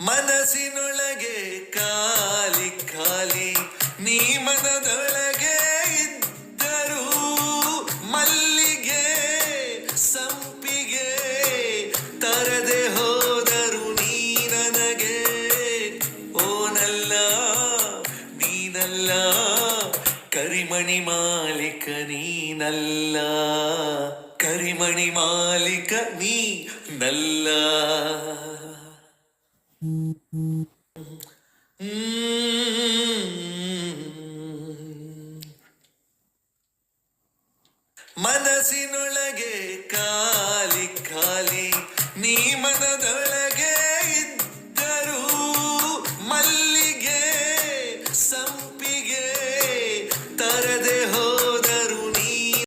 ಮನಸ್ಸಿನೊಳಗೆ ಖಾಲಿ ಖಾಲಿ ನೀ ಮನದೊಳಗೆ ಇದ್ದರು ಮಲ್ಲಿಗೆ ಸಂಪಿಗೆ ತರದೆ ಹೋದರು ನೀ ನನಗೆ ಓನಲ್ಲ ನೀನಲ್ಲ ಕರಿಮಣಿ ಮಾಲೀಕ ನೀನಲ್ಲ ಕರಿಮಣಿ ಮಾಲೀಕ ನೀನಲ್ಲ. ಮನಸ್ಸಿನೊಳಗೆ ಖಾಲಿ ಖಾಲಿ ನೀ ಮನದೊಳಗೆ